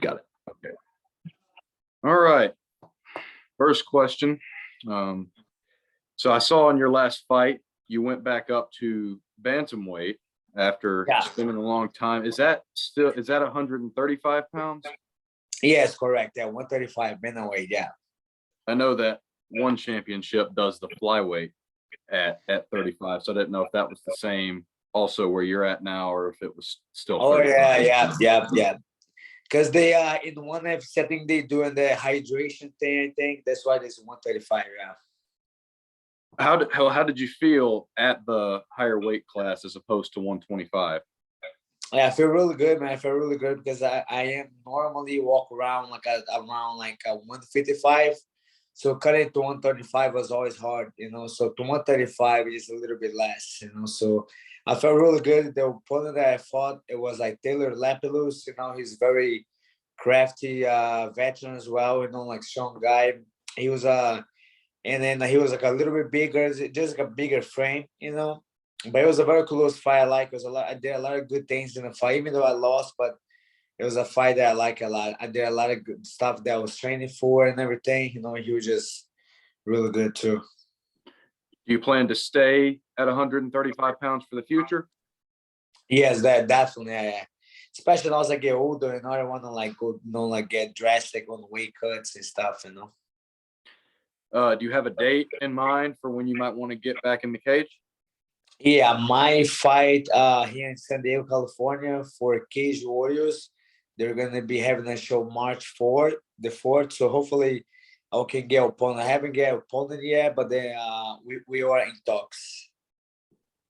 Got it. Okay. All right. First question. So I saw in your last fight, you went back up to bantamweight after spending a long time. Is that 135 pounds? Yes, correct. Yeah, 135 bantamweight. Yeah. I know that one championship does the flyweight at 35. So I didn't know if that was the same also where you're at now, or if it was still 35. Yeah. Because they in one setting they doing the hydration thing. I think that's why there's 135. Yeah. How did you feel at the higher weight class as opposed to 125? Yeah, I feel really good, man. I feel really good because I am normally walk around around 155. So cutting to 135 was always hard, So to 135 is a little bit less, So I felt really good. The opponent that I fought, it was like Taylor Lapilus, He's very crafty veteran as well, strong guy. He was and then he was like a little bit bigger, just like a bigger frame, But it was a very close fight. I did a lot of good things in the fight, even though I lost, but it was a fight that I like a lot. I did a lot of good stuff that I was training for and everything. He was just really good too. Do you plan to stay at 135 pounds for the future? Yes, that definitely. Yeah. Especially as I get older, I don't want to go, get drastic on weight cuts and stuff, Do you have a date in mind for when you might want to get back in the cage? Yeah, my fight here in San Diego, California for Cage Warriors. They're gonna be having a show March 4th, the 4th. So hopefully I can get opponent. I haven't get opponent yet, but then we are in talks.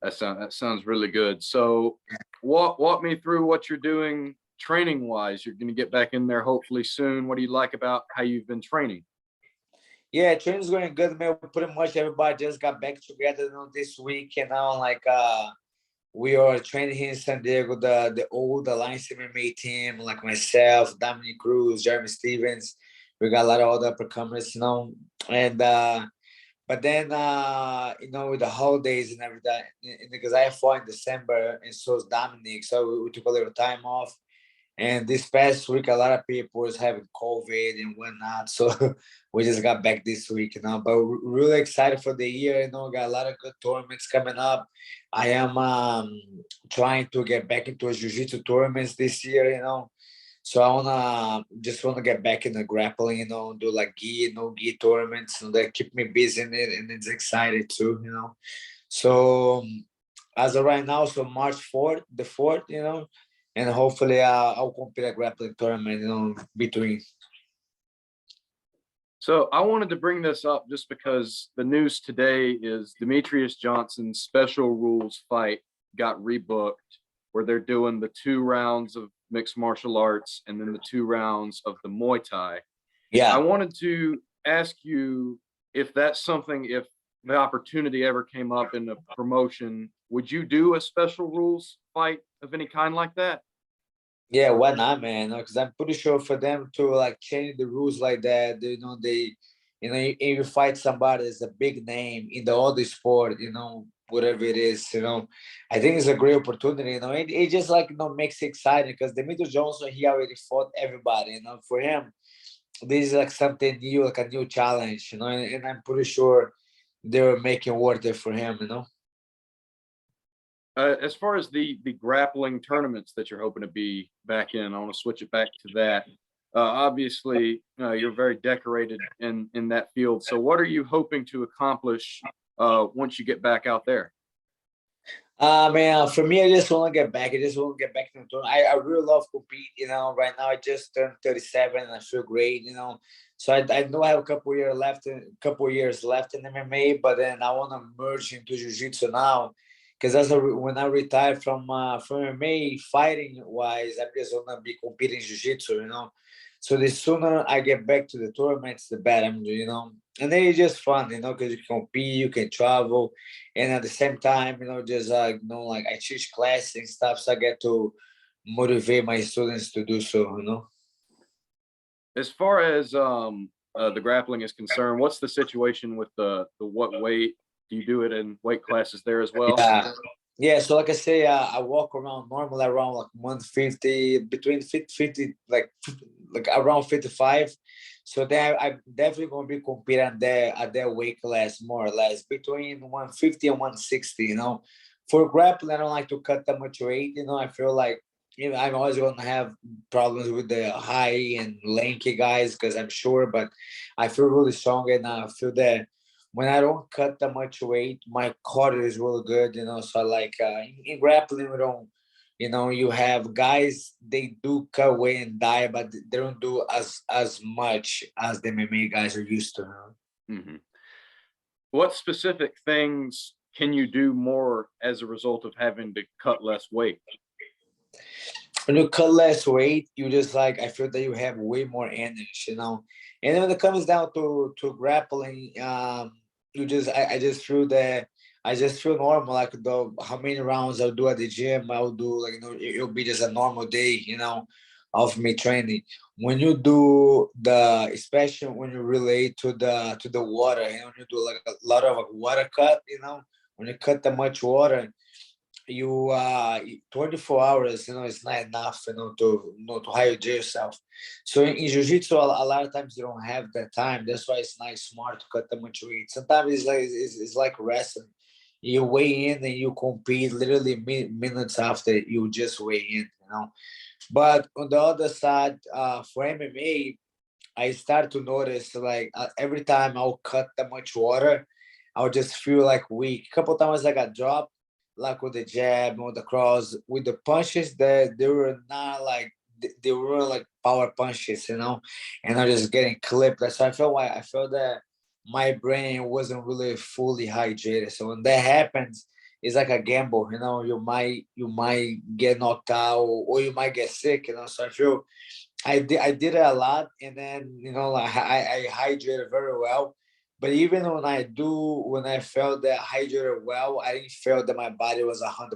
That sounds really good. So walk me through what you're doing training wise. You're gonna get back in there hopefully soon. What do you like about how you've been training? Yeah, training's going good, man. Pretty much everybody just got back together this week, and now we are training here in San Diego, the old Alliance MMA team, like myself, Dominic Cruz, Jeremy Stevens. We got a lot of other uppercomers, and but then with the holidays and everything, because I fought in December and so is Dominic, so we took a little time off. And this past week, a lot of people was having COVID and whatnot. So we just got back this week, But we're really excited for the year, Got a lot of good tournaments coming up. I am trying to get back into Jiu Jitsu Tournaments this year, So I just wanna get back in the grappling, do like gi, no gi tournaments, that keep me busy in it, and it's excited too, So as of right now, so March 4th, the 4th, and hopefully I'll compete a grappling tournament, between. So I wanted to bring this up just because the news today is Demetrius Johnson's special rules fight got rebooked, where they're doing the 2 rounds of mixed martial arts and then the 2 rounds of the Muay Thai. Yeah. I wanted to ask you if that's something, if the opportunity ever came up in the promotion, would you do a special rules fight of any kind like that? Yeah, why not, man? Because I'm pretty sure for them to change the rules like that, if you fight somebody that's a big name in the other sport, whatever it is, I think it's a great opportunity, it just makes it exciting because Demetrius Johnson, he already fought everybody, for him, this is something new, a new challenge, and I'm pretty sure they're making worth it for him, As far as the grappling tournaments that you're hoping to be back in, I want to switch it back to that. Obviously, you're very decorated in that field. So what are you hoping to accomplish once you get back out there? Man, for me, I just want to get back. I just want to get back to the tournament. I really love compete. Right now I just turned 37 and I feel great. So I know I have a couple years left in MMA, but then I want to merge into jiu-jitsu now. Because when I retire from MMA fighting wise, I'm just gonna be competing jiu-jitsu, So the sooner I get back to the tournaments, the better, And then it's just fun, because you can compete, you can travel, and at the same time, just I teach classes and stuff, so I get to motivate my students to do so, As far as the grappling is concerned, what's the situation with the what weight? Do you do it in weight classes there as well? Yeah. So like I say, I walk around normally around 150, between 50, like around 55. So then I'm definitely gonna be competing at that weight class more or less between 150 and 160. For grappling, I don't like to cut that much weight. I feel like I'm always gonna have problems with the high and lanky guys because I'm sure, but I feel really strong and I feel that when I don't cut that much weight, my cardio is really good. So like in grappling, we don't. You have guys they do cut weight and die, but they don't do as much as the MMA guys are used to. Mm-hmm. What specific things can you do more as a result of having to cut less weight? When you cut less weight, you just like I feel that you have way more energy. And then when it comes down to grappling, I just feel that I just feel normal. Like how many rounds I'll do at the gym, I'll do like it'll be just a normal day, of me training. When you do especially when you relate to the water, when you do like a lot of water cut, when you cut that much water you 24 hours it's not enough to hydrate yourself. So in jiu-jitsu a lot of times you don't have that time. That's why it's not smart to cut that much weight. Sometimes it's like wrestling. You weigh in and you compete literally minutes after you just weigh in. But on the other side, for MMA I start to notice like every time I'll cut that much water I'll just feel like weak. A couple times I got dropped like with the jab or the cross with the punches that they were not like they were like power punches, and I'm just getting clipped. So I felt that my brain wasn't really fully hydrated. So when that happens, it's like a gamble. You might get knocked out or you might get sick. So I did it a lot, and then like I hydrated very well. But even when I felt that hydrated well, I didn't feel that my body was 100%.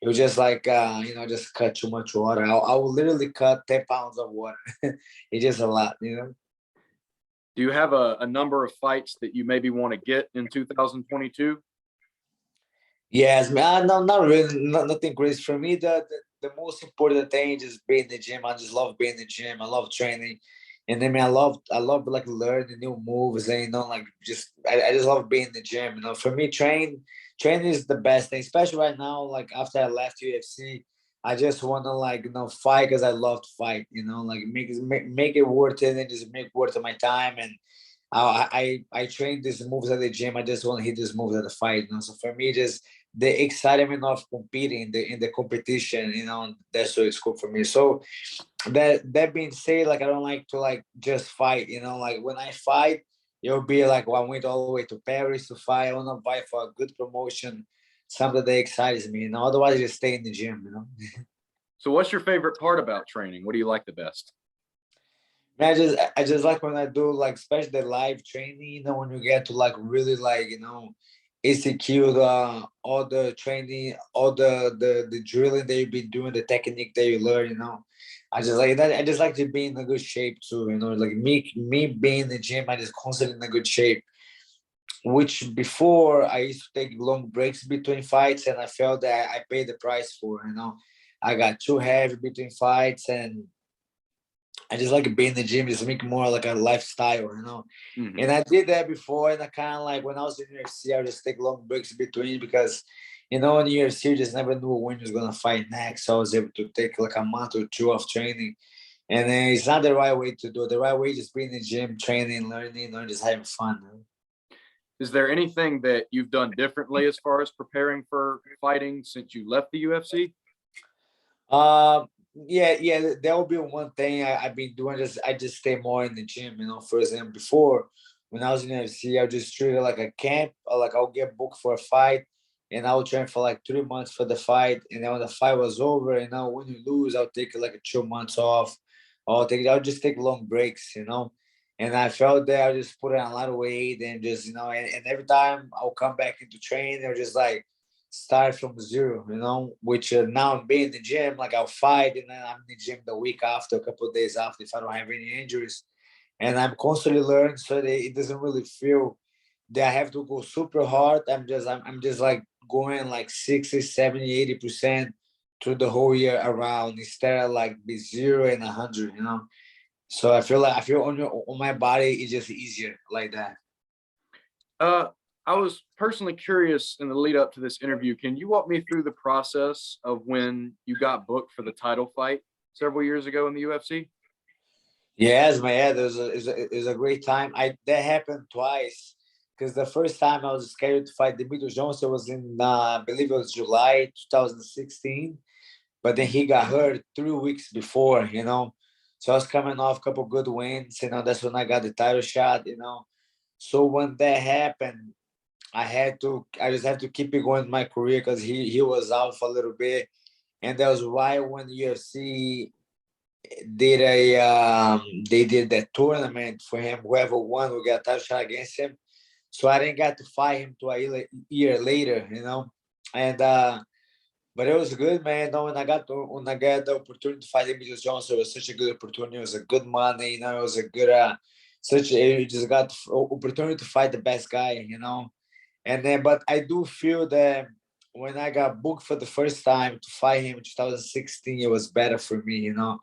It was just like just cut too much water. I will literally cut 10 pounds of water. It's just a lot. Do you have a number of fights that you maybe want to get in 2022? Yes, man. No, not really. Nothing crazy for me. The most important thing is just being in the gym. I just love being in the gym. I love training, and then I love like learning new moves. And like I just love being in the gym. For me, training is the best thing, especially right now. Like after I left UFC, I just want to like fight because I love to fight. Like make it worth it and just make worth of my time. And I train these moves at the gym. I just want to hit these moves at the fight. So for me, just the excitement of competing in the competition, that's what it's cool for me. So that being said, like I don't like to like just fight. Like when I fight, it'll be like I went all the way to Paris to fight. I want to fight for a good promotion, something that excites me. Otherwise, I just stay in the gym. So what's your favorite part about training? What do you like the best? Man, I just like when I do like especially the live training, when you get to like really like, execute all the training, all the drilling that you've been doing, the technique that you learn. I just like that. I just like to be in a good shape too. Like me being in the gym, I just constantly in a good shape. Which before I used to take long breaks between fights, and I felt that I paid the price for. I got too heavy between fights, and I just like being in the gym, just make more like a lifestyle. Mm-hmm. And I did that before, and I kind of like when I was in UFC, I would just take long breaks between because, in the UFC, you just never knew when you was gonna fight next. So I was able to take like a month or two of training, and then it's not the right way to do it. The right way is just being in the gym, training, learning, or just having fun. Is there anything that you've done differently as far as preparing for fighting since you left the UFC? Um, yeah, that will be one thing I've been doing. I just stay more in the gym. For example, before when I was in UFC, I just treat it like a camp. Or like I'll get booked for a fight, and I'll train for like 3 months for the fight. And then when the fight was over, when you lose, I'll take like a 2 months off. I'll just take long breaks. And I felt that I just put on a lot of weight and just and every time I'll come back into training, they're just like start from zero, which now I'm being in the gym, like I'll fight and then I'm in the gym the week after, a couple of days after, if I don't have any injuries. And I'm constantly learning so that it doesn't really feel that I have to go super hard. I'm just like going like 60, 70, 80%. through the whole year around instead of like be 0 and 100, you know. So I feel on my body it's just easier like that. I was personally curious in the lead up to this interview. Can you walk me through the process of when you got booked for the title fight several years ago in the UFC? Yes, man. Yeah, it was a great time. That happened twice because the first time I was scheduled to fight Demetrius Johnson was in I believe it was July 2016, but then he got hurt 3 weeks before, you know. So I was coming off a couple good wins, you know. That's when I got the title shot, you know. So when that happened, I just had to keep it going in my career because he was out for a little bit, and that was right when UFC did they did that tournament for him. Whoever won will get a title shot against him. So I didn't get to fight him to a year later, you know. And but it was good, man. No, when I got the opportunity to fight Demetrius Johnson, it was such a good opportunity. It was a good money, you know. It was a good you just got the opportunity to fight the best guy, you know. And then, but I do feel that when I got booked for the first time to fight him in 2016, it was better for me, you know.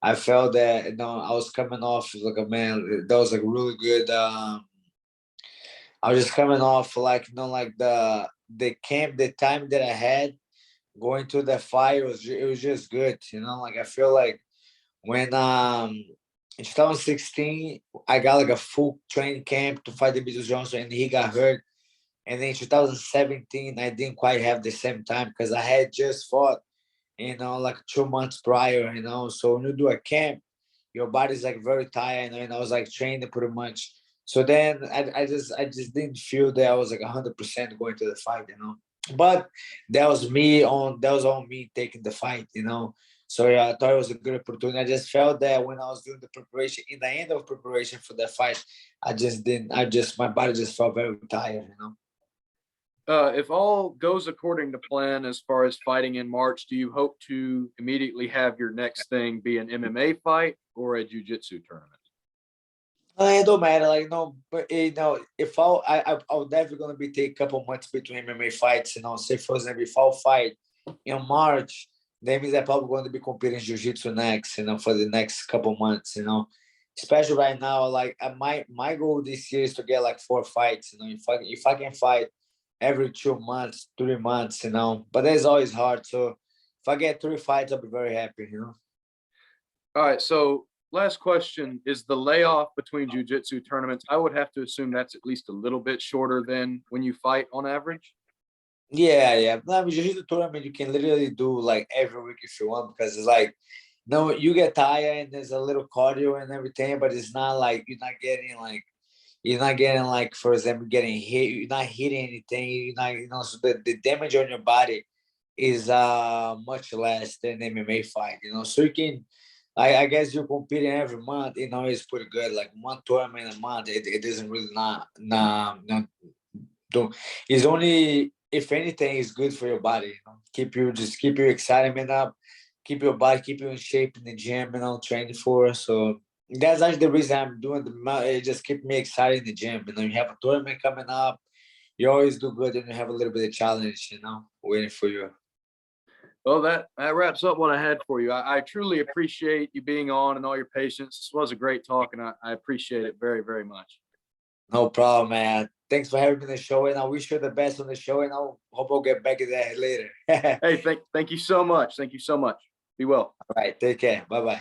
I felt that, you know, I was coming off like a man. That was like really good. I was just coming off like, you know, like the camp, the time that I had going to the fight it was just good, you know. Like I feel like when in 2016 I got like a full training camp to fight Demetrius Johnson, and he got hurt. And then in 2017 I didn't quite have the same time because I had just fought, you know, like 2 months prior, you know. So when you do a camp, your body's like very tired, and I was like training pretty much. So then I just didn't feel that I was like 100% going to the fight, you know. But that was on me taking the fight, you know. So yeah, I thought it was a good opportunity. I just felt that when I was doing the preparation, in the end of preparation for that fight, my body just felt very tired, you know. If all goes according to plan as far as fighting in March, do you hope to immediately have your next thing be an MMA fight or a Jiu Jitsu tournament? It don't matter, like, no, but you know, if I'll definitely gonna be take a couple months between MMA fights, you know. Say for example, if I'll fight in March, that means I'm probably going to be competing Jiu-Jitsu next, you know, for the next couple months, you know. Especially right now, like my goal this year is to get like 4 fights, you know. If I can fight every 2 months, 3 months, you know, but that's always hard. So if I get 3 fights, I'll be very happy, you know. All right. So, last question is the layoff between Jiu Jitsu tournaments. I would have to assume that's at least a little bit shorter than when you fight on average. Yeah, yeah. No, I mean, Jiu-Jitsu tournament you can literally do like every week if you want, because it's like, no, you get tired and there's a little cardio and everything, but it's not like you're not getting like, for example, getting hit. You're not hitting anything. You're not, you know. So the damage on your body is much less than MMA fight. You know, so you can. I guess you're competing every month. You know, it's pretty good. Like one tournament a month, it doesn't really not don't. It's only if anything is good for your body. You know, keep your excitement up, keep your body, keep you in shape in the gym. You know, training for. So that's actually the reason I'm doing it just keep me excited in the gym. You know, you have a tournament coming up, you always do good, and you have a little bit of challenge, you know, waiting for you. Well, that wraps up what I had for you. I truly appreciate you being on and all your patience. This was a great talk, and I appreciate it very, very much. No problem, man. Thanks for having me on the show, and I wish you the best on the show, and I hope I'll get back to that later. All Hey, thank you so much. Thank you so much. Be well. right, take care. Bye bye.